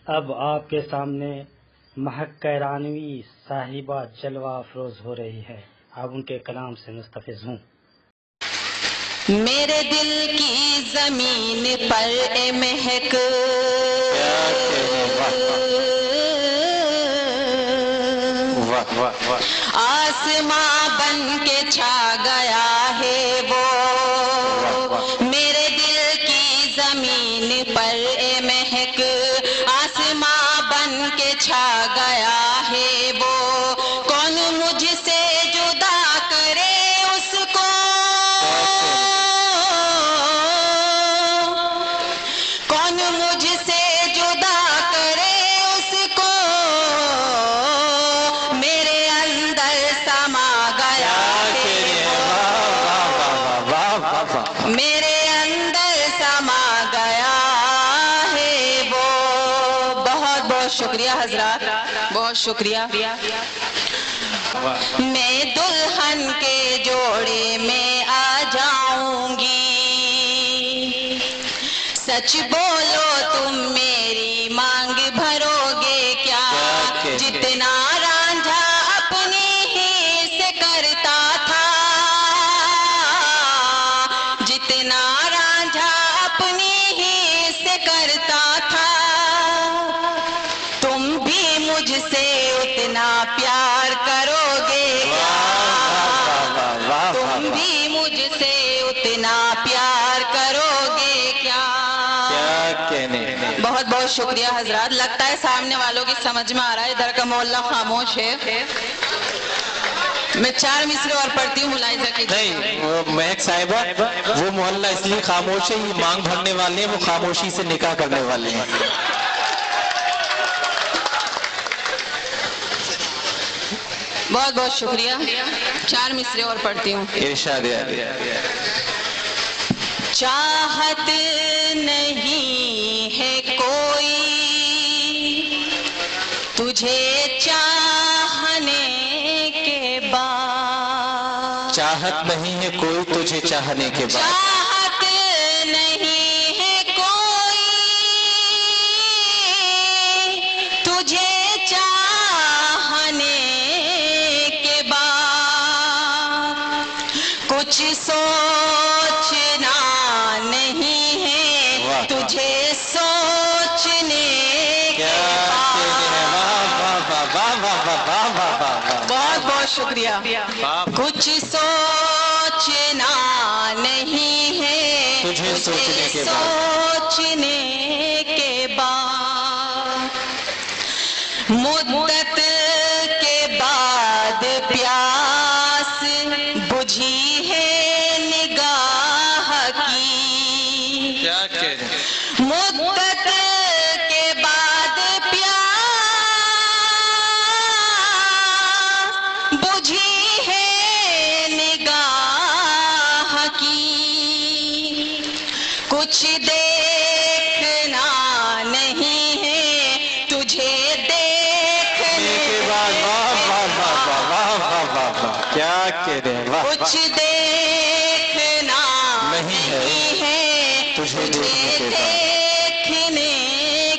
اب آپ کے سامنے مہک کیرانوی صاحبہ جلوہ افروز ہو رہی ہے. آپ ان کے کلام سے مستفیض ہوں. میرے دل کی زمین پر اے مہک آسماں بن کے چھا گیا ہے وہ. میرے دل کی زمین پر اے مہک آسماں بن کے چھا گیا ہے وہ. کون مجھ سے جدا کرے اس کو، کون مجھ سے جدا کرے اس کو. میرے اندر سما گیا ہے وہ، میرے اندر سما گیا ہے وہ. بہت بہت شکریہ حضرات، بہت شکریہ. میں دلہن کے جوڑے میں آ جاؤں گی، سچ بولو تم میری مانگ بھرو گے کیا. جتنا رانجھا اپنی ہی سے کرتا تھا، جتنا رانجھا اپنی ہی سے کرتا تھا، تم بھی مجھ سے اتنا پیار کرو گے کیا. تم بھی مجھ سے اتنا پیار کرو گے کیا. بہت بہت شکریہ حضرات. لگتا ہے سامنے والوں کی سمجھ میں آ رہا ہے، ادھر کا محلہ خاموش ہے. میں 4 مصرے اور پڑھتی ہوں، ملاحظہ کیجیے. نہیں مہک صاحبہ، وہ محلہ اس لیے خاموش ہے، یہ مانگ بھرنے والے ہیں، وہ خاموشی سے نکاح کرنے والے ہیں. بہت بہت شکریہ. 4 مصرے اور پڑھتی ہوں. ارشاد ہے. چاہت نہیں ہے کوئی تجھے چاہنے کے بعد، چاہت نہیں ہے کوئی تجھے چاہنے کے بعد، چاہت نہیں ہے کوئی تجھے چاہنے کے بعد. کچھ سوچنا نہیں ہے تجھے سوچنے کے بعد. بہت بہت شکریہ. کچھ سوچنا نہیں ہے تجھے سوچنے کے بعد، سوچنے کے بعد. مدت کے بعد پیاس بجھی ہے نگاہ کی. مدت کے بعد پیاس بجھی ہے نگاہ کی. کچھ دیکھنا نہیں ہے تجھے دیکھنے کے بعد. کیا کہہ رہے ہیں، واہ. کچھ دیکھنا نہیں ہے تجھے دیکھنے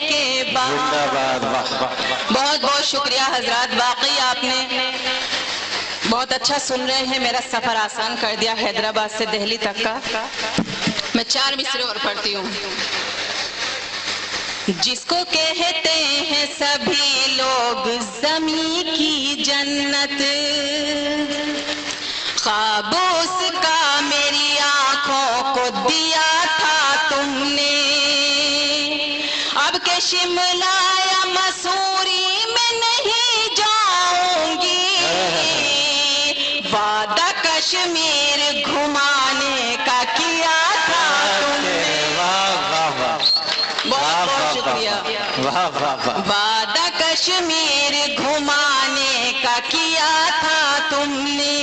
کے بعد. زندہ باد. واہ. بہت بہت شکریہ حضرات. واقعی آپ نے بہت اچھا سن رہے ہیں، میرا سفر آسان کر دیا حیدرآباد سے دہلی تک کا. میں 4 مصرے اور پڑھتی ہوں. جس کو کہتے ہیں سبھی لوگ زمین کی جنت، خواب اس کا میری آنکھوں کو دیا تھا تم نے. اب کہ شملہ یا مسوری میں نہیں جاؤں گی، وعدہ کشمیر گھمانے کا کیا تھا تم نے. بہت بہت شکریہ. وعدہ کشمیر گھمانے کا کیا تھا تم نے.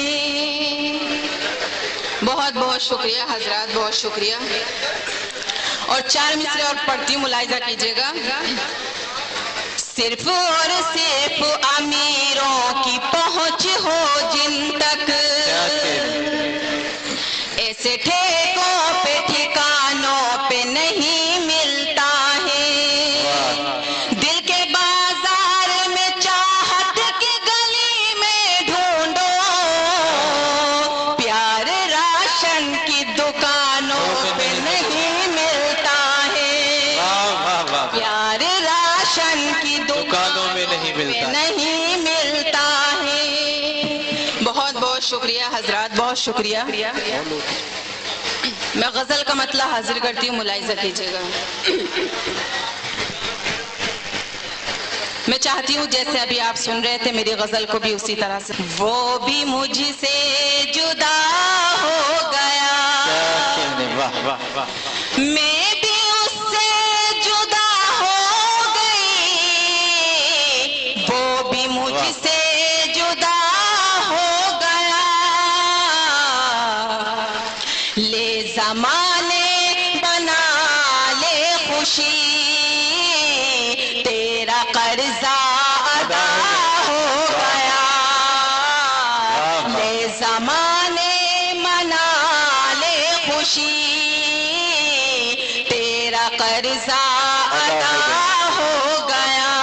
بہت بہت شکریہ حضرات، بہت شکریہ. اور 4 مصرے اور پڑھتی ہوں، ملاحظہ کیجیے گا. صرف اور صرف امیروں کی پہنچ ہو جن تک، ایسے ٹھیکوں پہ ٹھکانوں پہ نہیں ملتا ہے. دل شکریہ حضرات، بہت شکریہ. میں غزل کا مطلب حاضر کرتی ہوں، ملاحظہ کیجیے گا. میں چاہتی ہوں جیسے ابھی آپ سن رہے تھے میری غزل کو بھی اسی طرح سے. وہ بھی مجھ سے جدا ہو گیا، میں بھی اس سے جدا ہو گئی، وہ بھی مجھ سے جدا ہو گیا. لے زمانے بنا لے خوشی، تیرا قرضہ ادا ہو گیا. لے زمانے منا لے خوشی، تیرا قرضہ ادا ہو گیا.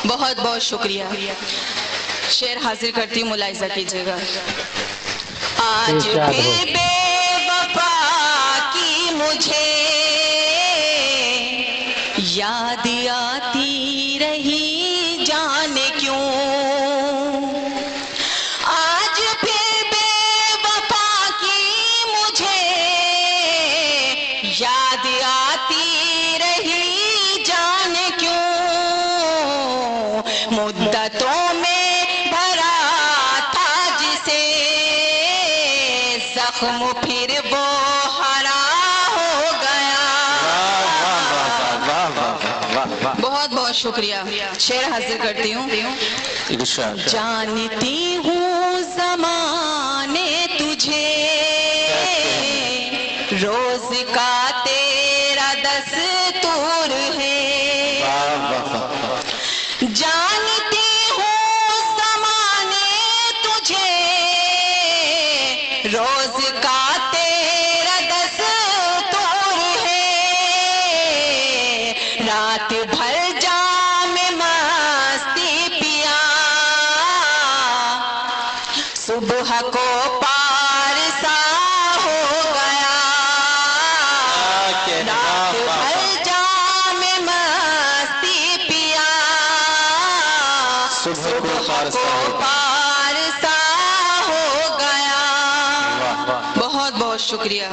بہت بہت شکریہ. شعر حاضر کرتی ہوں، ملاحظہ کیجیے گا. آج بھی بے وفا کی مجھے یاد آتی رہی، جانے کیوں. آج بھی بے وفا کی مجھے یاد آتی رہی، جانے کیوں. مدتوں میں بھرا تھا جسے زخم، پھر وہ ہرا ہو گیا. بہت بہت شکریہ. شعر حاضر کرتی ہوں. جانتی ہوں زمانے تجھے روز کا تیرا دستور ہے. جانتی ہوں زمانے تجھے روز کا تیرا دستور ہے. رات بھر جام مستی پیا، صبح کو پارسا ہو گیا. رات بھر جام مستی پیا، صبح کو پارسا ہو گیا. بہت بہت شکریہ،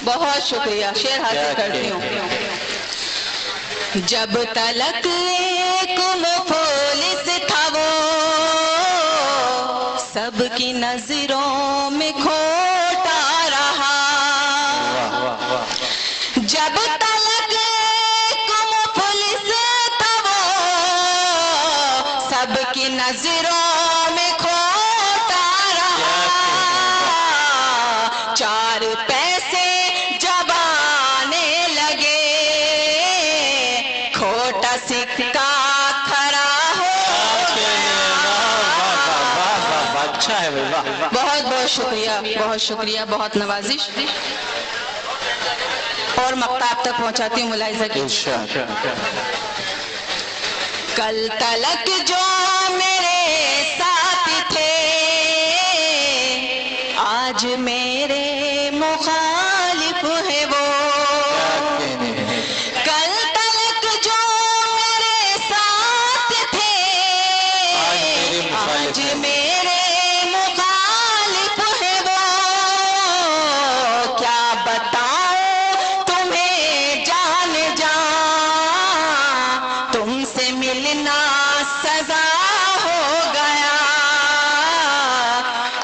بہت شکریہ. شعر حاضر کرتی ہوں. جب تلک ایک مفلس تھا وہ سب کی نظروں میں کھوٹا رہا. جب تلک ایک مفلس تھا وہ سب کی نظروں میں کھوٹا رہا. چار پیسے جب آنے لگے کھوٹا سکہ کھڑا ہو گیا. اچھا ہے. بہت بہت شکریہ، بہت شکریہ. بہت نوازش اور مقطع آپ تک پہنچاتی ہوں، ملاحظہ کیجیے. کل تلک جو میرے ساتھ تھے آج میرے مخالف ہے وہ. کل تلک جو میرے ساتھ تھے آج میرے مخالف ہے وہ. کیا بتاؤں تمہیں جان جان، تم سے ملنا سزا ہو گیا.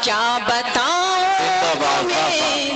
کیا بتاؤں تمہیں